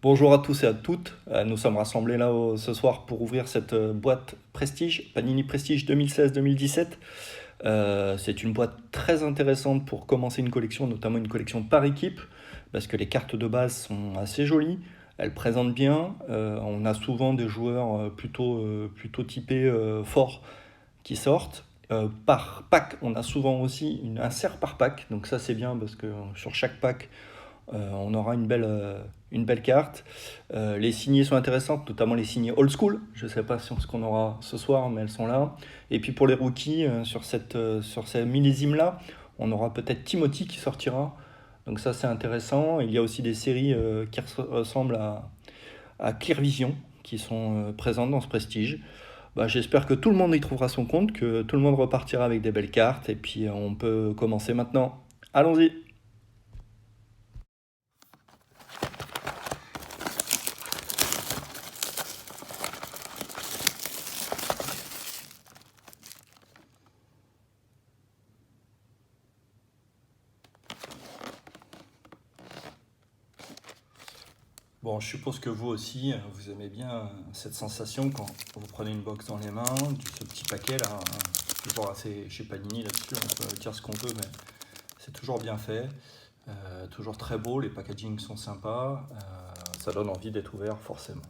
Bonjour à tous et à toutes. Nous sommes rassemblés là ce soir pour ouvrir cette boîte Prestige, Panini Prestige 2016-2017. C'est une boîte très intéressante pour commencer une collection, notamment une collection par équipe, parce que les cartes de base sont assez jolies. Elles présentent bien. On a souvent des joueurs plutôt typés forts qui sortent. Par pack, on a souvent aussi un insert par pack, donc ça c'est bien parce que sur chaque pack, on aura une belle carte. Les signées sont intéressantes, notamment les signées old school. Je ne sais pas ce qu'on aura ce soir, mais elles sont là. Et puis pour les rookies, sur ces millésimes-là, on aura peut-être Timothy qui sortira. Donc ça, c'est intéressant. Il y a aussi des séries qui ressemblent à Clear Vision qui sont présentes dans ce prestige. Bah, j'espère que tout le monde y trouvera son compte, que tout le monde repartira avec des belles cartes. Et puis on peut commencer maintenant. Allons-y. Bon, je suppose que vous aussi, vous aimez bien cette sensation quand vous prenez une box dans les mains, ce petit paquet là, toujours assez chez Panini là-dessus, on peut dire ce qu'on veut, mais c'est toujours bien fait, toujours très beau, les packagings sont sympas, ça donne envie d'être ouvert forcément.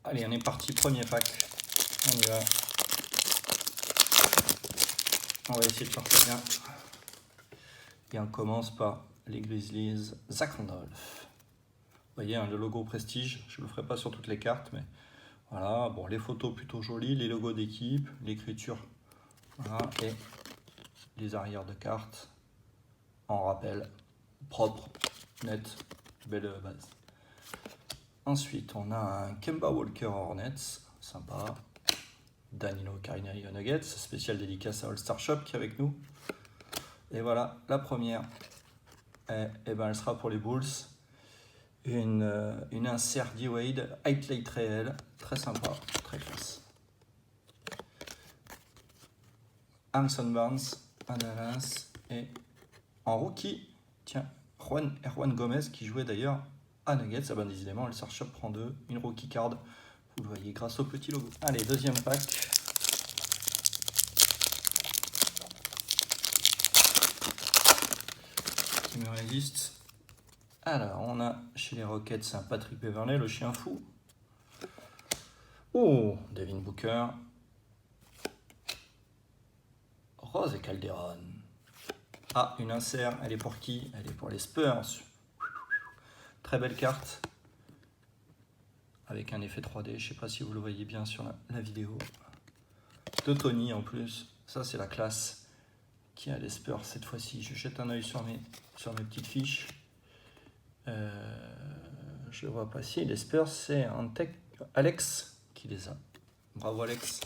Allez, on est parti, premier pack, on y va. On va essayer de faire ça bien. Et on commence par les Grizzlies, Zach Randolph. Vous voyez, le logo Prestige, je ne le ferai pas sur toutes les cartes, mais voilà, bon, les photos plutôt jolies, les logos d'équipe, l'écriture, voilà, et les arrières de cartes en rappel, propre, net, belle base. Ensuite, on a un Kemba Walker Hornets, sympa. Danilo Carinario Nuggets, spécial dédicace à All Star Shop qui est avec nous. Et voilà, la première, et ben, elle sera pour les Bulls. Une insert D-Wade, highlight réel, très sympa, très classe. Harrison Barnes à Dallas et en rookie, tiens, Erwan Gomez qui jouait d'ailleurs à Nuggets. Ah ben décidément, le Star Shop prend une rookie card. Vous le voyez grâce au petit logo. Allez, deuxième pack. Qui me résiste. Alors, on a chez les Rockets un Patrick Beverley, le chien fou. Oh, Devin Booker. Rose et Calderon. Ah, une insert, elle est pour qui? Elle est pour les Spurs. Très belle carte. Avec un effet 3D, je ne sais pas si vous le voyez bien sur la vidéo. De Tony en plus, ça c'est la classe qui a les Spurs cette fois-ci. Je jette un oeil sur mes petites fiches. Je vois pas si les Spurs, c'est un tech Alex qui les a. Bravo Alex.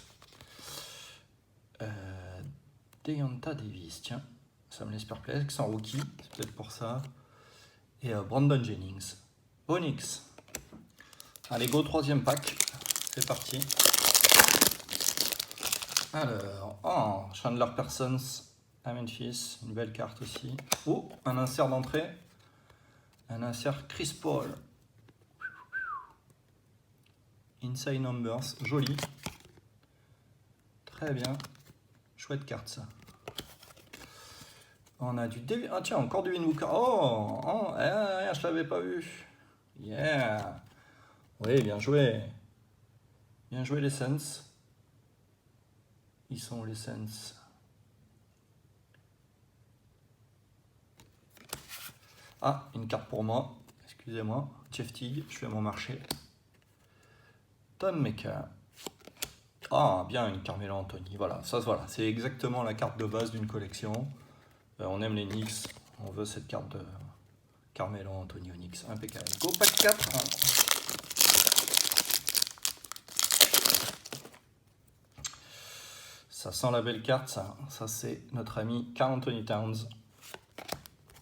Deonta Davis, tiens, ça me laisse perplexe, en rookie, c'est peut-être pour ça. Et Brandon Jennings. Onyx. Allez, go, troisième pack. C'est parti. Alors, oh, Chandler Parsons à Memphis, une belle carte aussi. Oh, un insert d'entrée. Un insert Chris Paul. Inside Numbers, joli. Très bien. Chouette carte ça. On a du Devin... Ah tiens, encore du Devin Booker. Oh, je l'avais pas vu. Yeah. Oui, bien joué. Bien joué les Suns. Ils sont les Suns. Ah, une carte pour moi. Excusez-moi. Jeff Teague, je suis à mon marché. Tom Maker. Ah, bien, une Carmelo Anthony. Voilà, ça, voilà. C'est exactement la carte de base d'une collection. On aime les Knicks. On veut cette carte de Carmelo Anthony Onyx. Impeccable. Go pack 4. Ça sent la belle carte, ça. Ça, c'est notre ami Karl Anthony Towns.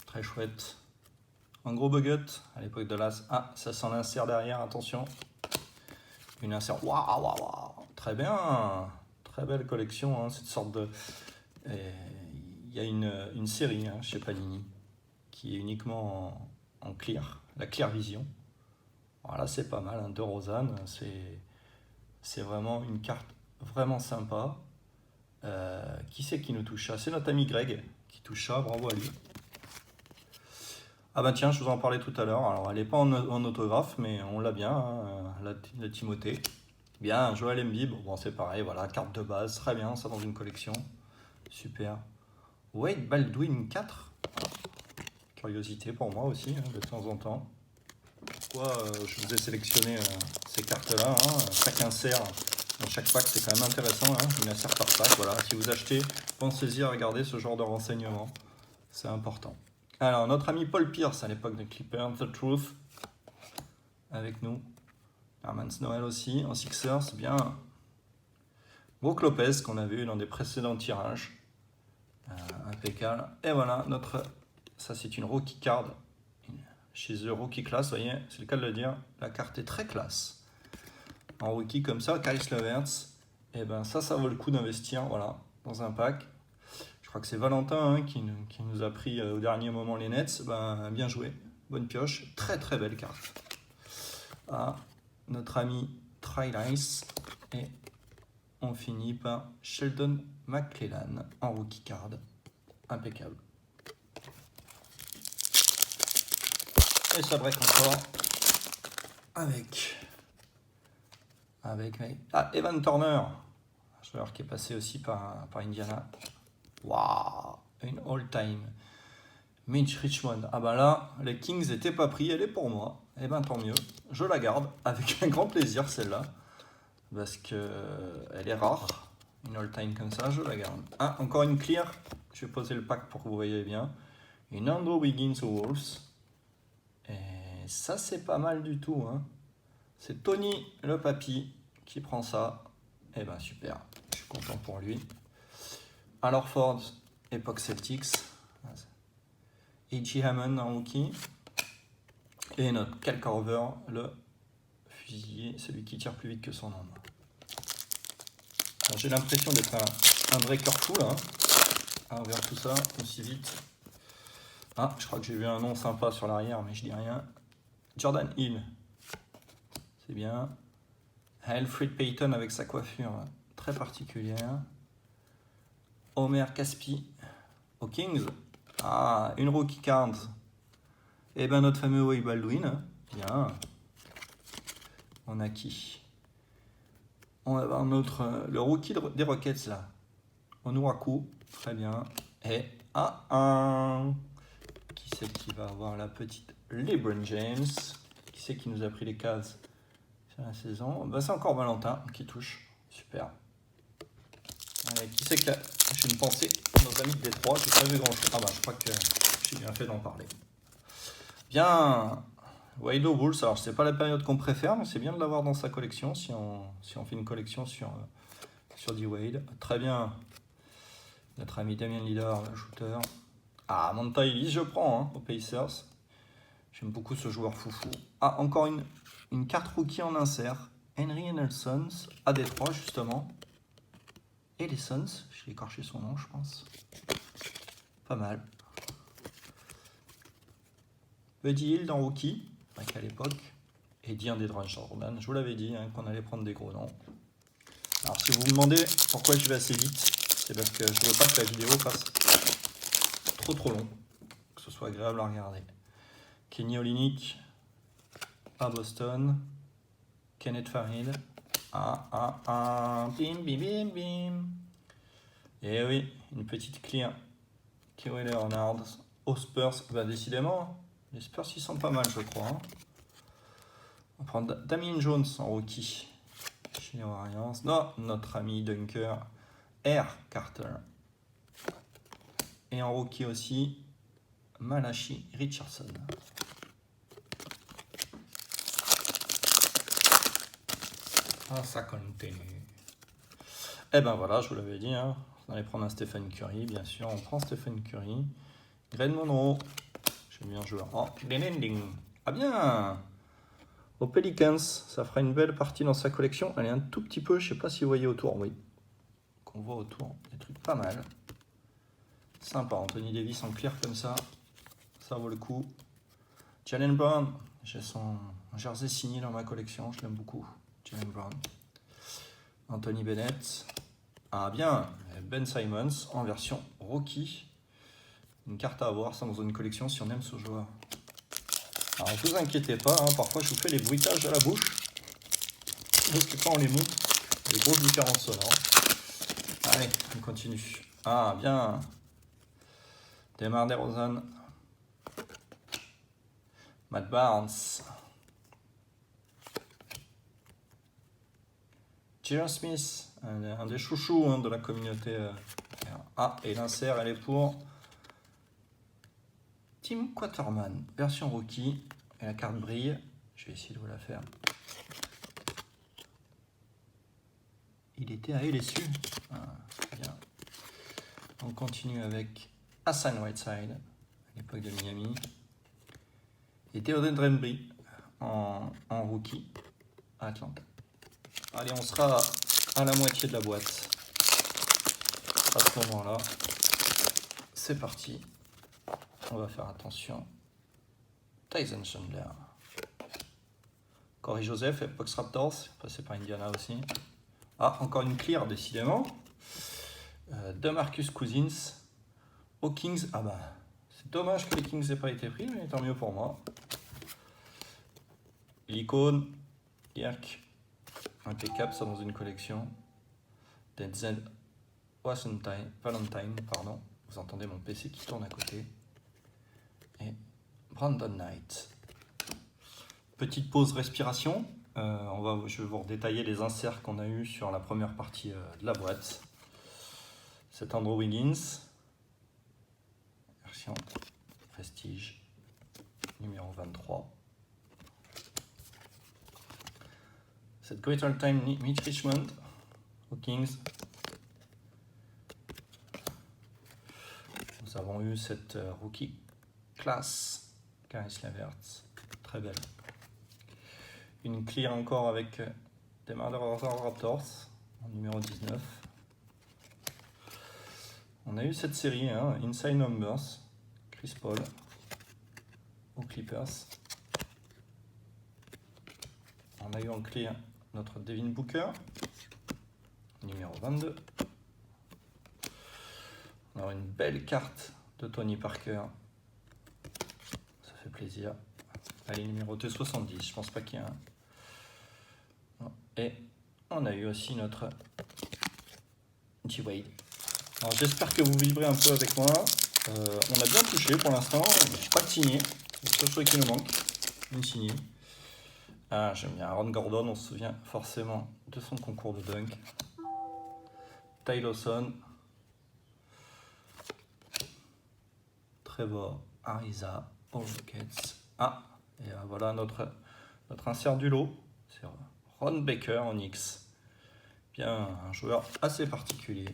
Très chouette. Un gros buget à l'époque de l'As. Ah, ça sent l'insert derrière, attention. Une insert. Waouh. Très bien. Très belle collection, hein, cette sorte de... Il y a une série chez Panini qui est uniquement en clear. la Clear Vision. Voilà, c'est pas mal, hein, de Rosanne. C'est vraiment une carte vraiment sympa. Qui c'est qui nous touche ça? C'est notre ami Greg qui touche ça, bravo à lui. Ah bah tiens, je vous en parlais tout à l'heure. Alors, elle n'est pas en autographe, mais on l'a bien, hein, la Timothée. Bien, Joel Embiid, bon c'est pareil, voilà, carte de base, très bien, ça dans une collection. Super. Wade Baldwin 4. Curiosité pour moi aussi, hein, de temps en temps. Pourquoi je vous ai sélectionné ces cartes-là, hein, chaque insert dans chaque pack, c'est quand même intéressant, hein, une insert par pack, voilà. Si vous achetez, pensez-y à regarder ce genre de renseignements, c'est important. Alors, notre ami Paul Pierce, à l'époque de Clippers, The Truth, avec nous. Hermans Noël aussi, en Sixers, bien. Brook Lopez, qu'on avait eu dans des précédents tirages. Impeccable. Et voilà, ça c'est une rookie card. Chez The Rookie Class, vous voyez, c'est le cas de le dire, la carte est très classe. En rookie comme ça, Caris LeVert, et ben ça vaut le coup d'investir, voilà, dans un pack. Je crois que c'est Valentin, hein, qui nous a pris au dernier moment les Nets. Ben, bien joué, bonne pioche, très très belle carte. Ah, notre ami Trice, et on finit par Sheldon McClellan en rookie card, impeccable. Et ça break encore avec Evan Turner, un joueur qui est passé aussi par Indiana. Waouh, une all-time. Mitch Richmond. Ah bah là, les Kings n'étaient pas pris, elle est pour moi. Eh ben tant mieux, je la garde avec un grand plaisir celle-là. Parce que elle est rare, une all-time comme ça, je la garde. Ah, encore une clear, je vais poser le pack pour que vous voyez bien. Une Andrew Wiggins aux Wolves. Et ça c'est pas mal du tout, hein. C'est Tony le papy qui prend ça. Eh ben super, je suis content pour lui. Alors Ford, époque Celtics. A.J. Hammond en rookie. Et notre Cal Korver, le fusilier, celui qui tire plus vite que son ombre. J'ai l'impression d'être un breaker full, hein, à ouvrir tout ça aussi vite. Ah, je crois que j'ai vu un nom sympa sur l'arrière, mais je dis rien. Jordan Hill. C'est bien. Alfred Payton avec sa coiffure très particulière. Homer Caspi aux Kings. Ah, une rookie card. Et ben notre fameux Wade Baldwin. Bien. On a qui? On va avoir le rookie des Rockets là. Onuaku. Très bien. Et qui c'est qui va avoir la petite LeBron James? Qui c'est qui nous a pris les cases sur la saison? Ben, c'est encore Valentin qui touche. Super. Allez, qui c'est que j'ai une pensée pour nos amis de Détroit? J'ai pas vu grand chose. Ah bah je crois que j'ai bien fait d'en parler. Bien. Wade Bulls, alors c'est pas la période qu'on préfère, mais c'est bien de l'avoir dans sa collection si on fait une collection sur D-Wade. Très bien. Notre ami Damian Lillard, le shooter. Ah, Monta Ellis, je prends, hein, aux Pacers. J'aime beaucoup ce joueur foufou. Ah, encore une carte rookie en insert. Henry Nelson à Détroit, justement. Et les Suns, j'ai écorché son nom, je pense. Pas mal. Buddy Hield en rookie, à l'époque. Et DeAndre Jordan, je vous l'avais dit, hein, qu'on allait prendre des gros noms. Alors, si vous vous demandez pourquoi je vais assez vite, c'est parce que je ne veux pas que la vidéo fasse trop long, que ce soit agréable à regarder. Kenny Olynyk à Boston, Kenneth Farid, bim bim bim bim. Et oui, une petite clear. Kawhi Leonard aux Spurs, bah décidément, les Spurs ils sont pas mal je crois. Hein. On prend Damien Jones en rookie chez les Warriors. Non, notre ami Dunker, R. Carter. Et en rookie aussi, Malachi Richardson. Ah, ça continue. Et ben voilà, je vous l'avais dit, hein, on allait prendre un Stephen Curry, bien sûr. On prend Stephen Curry. Greg Monroe, j'aime bien le joueur. Oh, ah bien. Aux Pelicans, ça fera une belle partie dans sa collection. Elle est un tout petit peu, je sais pas si vous voyez autour, oui. Qu'on voit autour, des trucs pas mal. Sympa, Anthony Davis en clear comme ça vaut le coup. Jaylen Brown, j'ai son jersey signé dans ma collection, je l'aime beaucoup. Jaylen Brown. Anthony Bennett. Ah bien, Ben Simmons en version rookie. Une carte à avoir, ça dans une collection si on aime ce joueur. Alors ne vous inquiétez pas, hein, parfois je vous fais les bruitages à la bouche. Parce que quand on les monte, il y a des grosses différences sonores. Allez, on continue. Ah bien. DeMar DeRozan. Matt Barnes. J.R. Smith, un des chouchous hein, de la communauté. Ah, et l'insert, elle est pour Tim Quaterman, version rookie. Et la carte brille. Je vais essayer de vous la faire. Il était à LSU. Ah, bien. On continue avec Hassan Whiteside, à l'époque de Miami. Et Theodore Drembry en rookie à Atlanta. Allez, on sera à la moitié de la boîte. À ce moment-là, c'est parti. On va faire attention. Tyson Chandler. Corey Joseph, Fox Raptors, passé par Indiana aussi. Ah, encore une clear, décidément. DeMarcus Cousins aux Kings. Ah bah, c'est dommage que les Kings n'aient pas été pris, mais tant mieux pour moi. L'icône, Dirk, impeccable, ça dans une collection. Denzel Valentine, pardon. Vous entendez mon PC qui tourne à côté. Et Brandon Knight. Petite pause respiration. Je vais vous redétailler les inserts qu'on a eu sur la première partie de la boîte. C'est Andrew Wiggins, version Prestige, numéro 23. C'est Great All Time Mitch Richmond aux Kings. Nous avons eu cette rookie classe, Caris LeVert, très belle. Une clear encore avec DeMar DeRozan Raptors, en numéro 19. On a eu cette série, hein, Inside Numbers, Chris Paul, aux Clippers. On a eu en clear notre Devin Booker, numéro 22. On a une belle carte de Tony Parker. Ça fait plaisir. Elle est numérotée 70, je pense pas qu'il y a un. Et on a eu aussi notre G-Wade. Alors j'espère que vous vibrez un peu avec moi. On a bien touché pour l'instant. Je suis pas de signé. C'est le seul truc qui nous manque. Une signée. Ah, j'aime bien Aaron Gordon. On se souvient forcément de son concours de dunk. Ty Lawson. Trevor Ariza. Aux Rockets. Ah, et voilà notre insert du lot. C'est Ron Baker en X. Bien, un joueur assez particulier.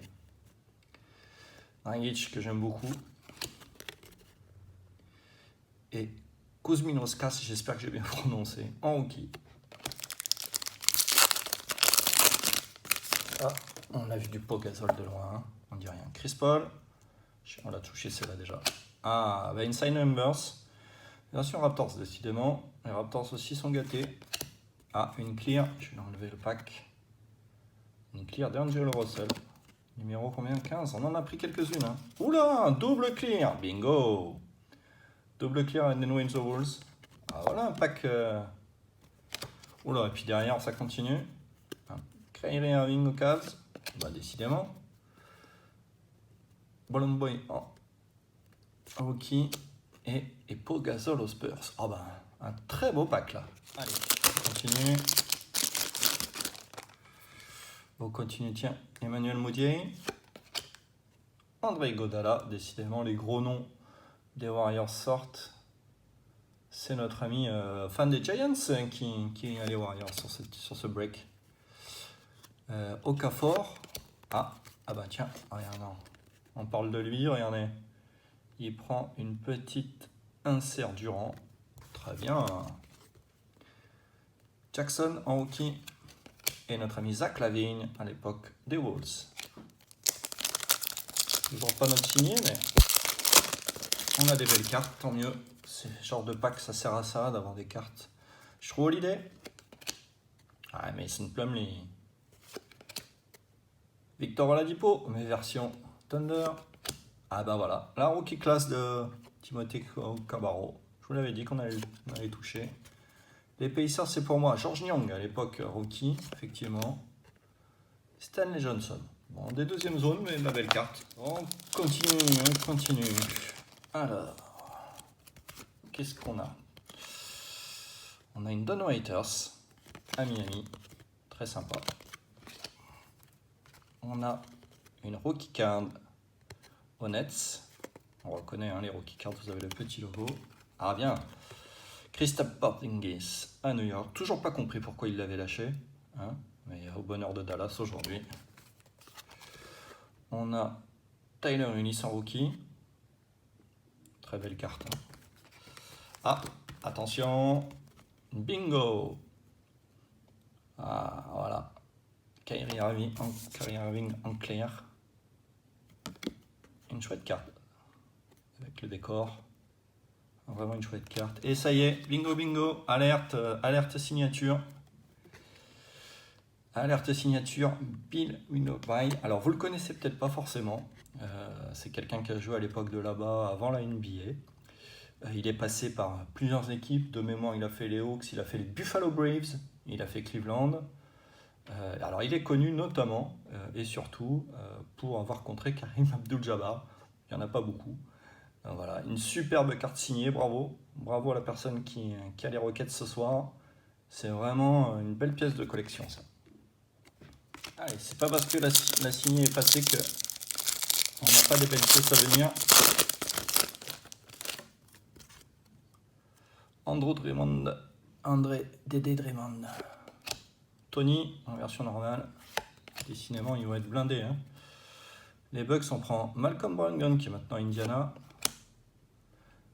Dragic que j'aime beaucoup. Et Kuzminskas, j'espère que j'ai bien prononcé, en rookie. Ah, on a vu du Pogazol de loin, hein. On dit rien. Chris Paul, on l'a touché celle-là déjà. Ah, bah Inside Numbers. Version Raptors, décidément. Les Raptors aussi sont gâtés. Ah, une clear, je vais enlever le pack. Une clear d'Angelo Russell. Numéro combien? 15. On en a pris quelques-unes. Hein. Oula, double clear. Bingo. Double clear and then win the Wolves. Ah, voilà un pack. Oula, et puis derrière, ça continue. Kyrie Irving aux Cavs. Bah, décidément. Ballon Boy en rookie. Et Pogazol aux Spurs. Oh bah, un très beau pack là. Allez, on continue. On continue, tiens. Emmanuel Mudiay. André Iguodala. Décidément, les gros noms des Warriors sortent. C'est notre ami fan des Giants qui est allé Warriors sur ce break. Okafor. Ah bah tiens, regarde, on parle de lui, regardez. Il prend une petite insert Durant. Très bien. Jackson en rookie. Et notre ami Zach LaVine à l'époque des Wolves. Toujours pas notre signé, mais on a des belles cartes, tant mieux. C'est le genre de pack, ça sert à ça, d'avoir des cartes. Je trouve l'idée. Ah, Mason Plumlee. Victor Oladipo, mais version Thunder. Ah ben voilà, la rookie class de Timothée Cabarro. Je vous l'avais dit qu'on allait toucher. Les Pacers, c'est pour moi. George Niang, à l'époque rookie, effectivement. Stanley Johnson. Bon, des deuxièmes zones, mais ma belle carte. On continue. Alors, qu'est-ce qu'on a? On a une Don Waiters à Miami, très sympa. On a une rookie card aux Nets. On reconnaît les rookie cards, vous avez le petit logo. Ah bien, Kristaps Porzingis à New York. Toujours pas compris pourquoi il l'avait lâché, hein, mais au bonheur de Dallas aujourd'hui. On a Tyler Unis en rookie. Très belle carte. Hein. Ah, attention, bingo. Ah, voilà. Kyrie Irving en clair. Une chouette carte. Avec le décor. Vraiment une chouette carte. Et ça y est, bingo, alerte signature. Alerte signature, Bill Winoby. Alors vous le connaissez peut-être pas forcément. C'est quelqu'un qui a joué à l'époque de là-bas, avant la NBA. Il est passé par plusieurs équipes. De mémoire, il a fait les Hawks, il a fait les Buffalo Braves, il a fait Cleveland. Alors il est connu notamment et surtout pour avoir contré Karim Abdul-Jabbar. Il n'y en a pas beaucoup. Voilà, une superbe carte signée, bravo à la personne qui a les Rockets ce soir. C'est vraiment une belle pièce de collection ça. Allez, c'est pas parce que la signée est passée que on n'a pas des belles pièces à venir. André Dédé Drummond. Tony en version normale. Décidément, ils vont être blindés. Hein. Les Bucks, on prend Malcolm Brogdon qui est maintenant à Indiana.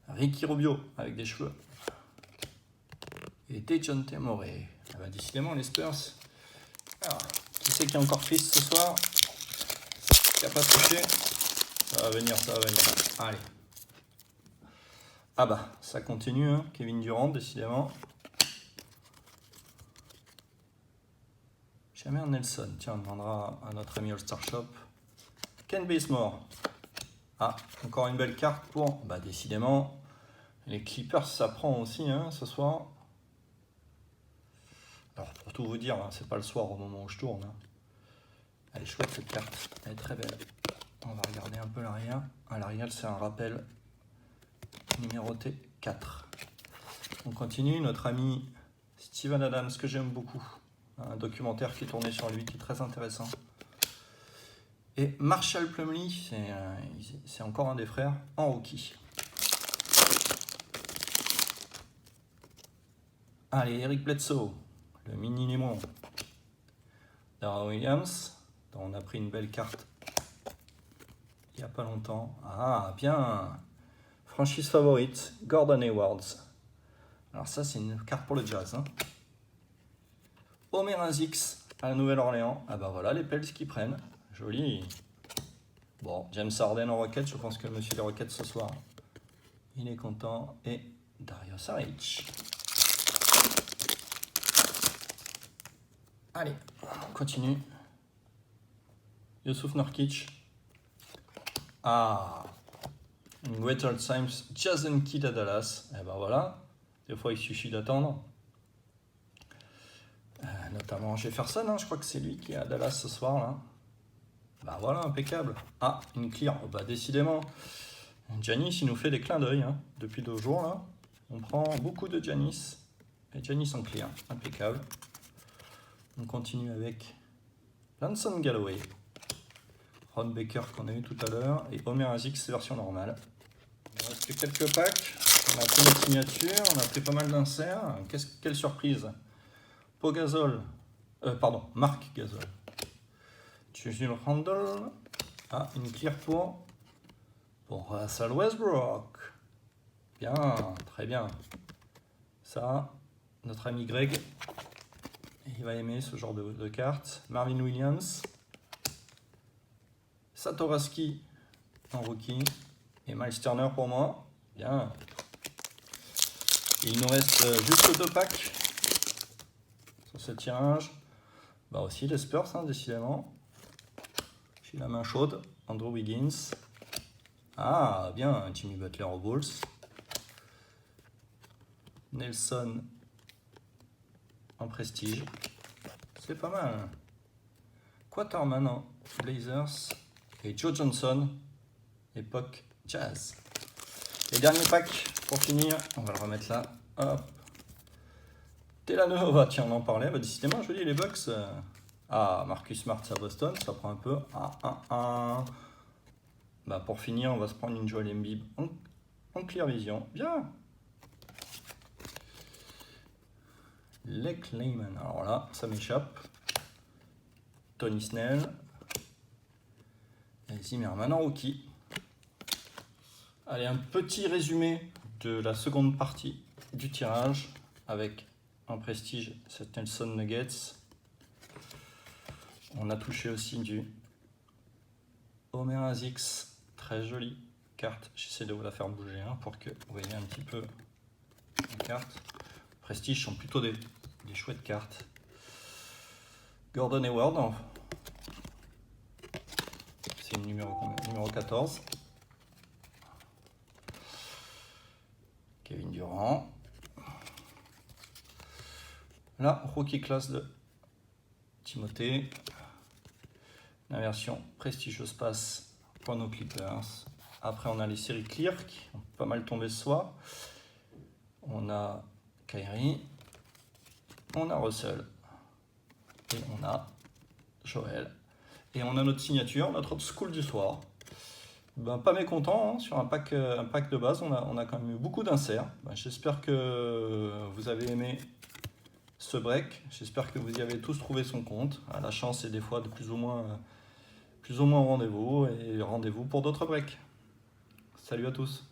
Ricky Rubio avec des cheveux. Et Dejounte Murray. Ah bah, décidément, les Spurs. Alors, qui c'est qui est encore triste ce soir? Qui n'a pas touché? Ça va venir. Allez. Ah bah, ça continue, hein. Kevin Durant, décidément. Jamais un Nelson. Tiens, on demandera à notre ami All-Star Shop. Ken Bazemore. Ah, encore une belle carte pour... Bah, décidément, les Clippers, ça prend aussi, hein, ce soir. Alors, pour tout vous dire, hein, c'est pas le soir au moment où je tourne. Hein. Elle est chouette, cette carte. Elle est très belle. On va regarder un peu l'arrière. À l'arrière, c'est un rappel numéroté 4. On continue. Notre ami Steven Adams, que j'aime beaucoup. Un documentaire qui est tourné sur lui, qui est très intéressant. Et Marshall Plumlee, c'est encore un des frères en rookie. Allez, Eric Bledsoe, le mini limon. Darrell Williams, dont on a pris une belle carte il n'y a pas longtemps. Ah, bien. Franchise favorite, Gordon Hayward. Alors ça, c'est une carte pour le Jazz. Hein. Omer Azix à la Nouvelle-Orléans. Ah bah voilà, les Pels qui prennent. Joli. Bon, James Harden en Rockets. Je pense que monsieur les Rockets ce soir, il est content. Et Dario Saric. Allez, on continue. Youssouf Nurkic. Ah, une Greater Times Jason Kidd à Dallas. Et ben voilà, des fois il suffit d'attendre. Notamment Jefferson, hein, je crois que c'est lui qui est à Dallas ce soir là. Bah voilà, impeccable. Ah, une clear. Oh, bah décidément, Giannis il nous fait des clins d'œil hein, depuis 2 jours là. On prend beaucoup de Giannis. Et Giannis en clear, impeccable. On continue avec Lanson Galloway, Ron Baker qu'on a eu tout à l'heure et Omer Azix version normale. Il reste que quelques packs. On a pris notre signature, on a pris pas mal d'inserts. Quelle surprise! Marc Gasol. Julius Randle. Ah, une clear pour Russell Westbrook. Bien, très bien. Ça, notre ami Greg, il va aimer ce genre de cartes. Marvin Williams. Satoraski en rookie. Et Miles Turner pour moi. Bien. Il nous reste juste 2 packs sur ce tirage. Bah aussi les Spurs, hein, décidément. J'ai la main chaude. Andrew Wiggins. Ah, bien, Jimmy Butler aux Bulls. Nelson en prestige. C'est pas mal. Quaterman en Blazers. Et Joe Johnson, époque Jazz. Et dernier pack pour finir, on va le remettre là. Hop. Telanova, tiens, on en parlait. Bah, décidément, je dis les Bucks. Ah, Marcus Smart à Boston, ça prend un peu. Bah, pour finir, on va se prendre une Joel Embiid en clear vision. Bien. Lake Layman. Alors là, ça m'échappe. Tony Snell. Et Zimmerman en rookie. Allez, un petit résumé de la seconde partie du tirage avec en prestige cette Nelson Nuggets. On a touché aussi du Homer Azix, très jolie carte. J'essaie de vous la faire bouger hein, pour que vous voyez un petit peu les cartes. Prestige sont plutôt des chouettes cartes. Gordon Hayward, c'est le numéro 14. Kevin Durant. Là, rookie class de Timothée. La version prestigieuse passe pour nos Clippers. Après, on a les séries clear qui ont pas mal tombé ce soir. On a Kyrie. On a Russell. Et on a Joel. Et on a notre signature, notre school du soir. Ben, pas mécontent, hein, sur un pack de base, on a quand même eu beaucoup d'inserts. Ben, j'espère que vous avez aimé ce break. J'espère que vous y avez tous trouvé son compte. La chance est des fois de plus ou moins au rendez-vous et rendez-vous pour d'autres breaks. Salut à tous.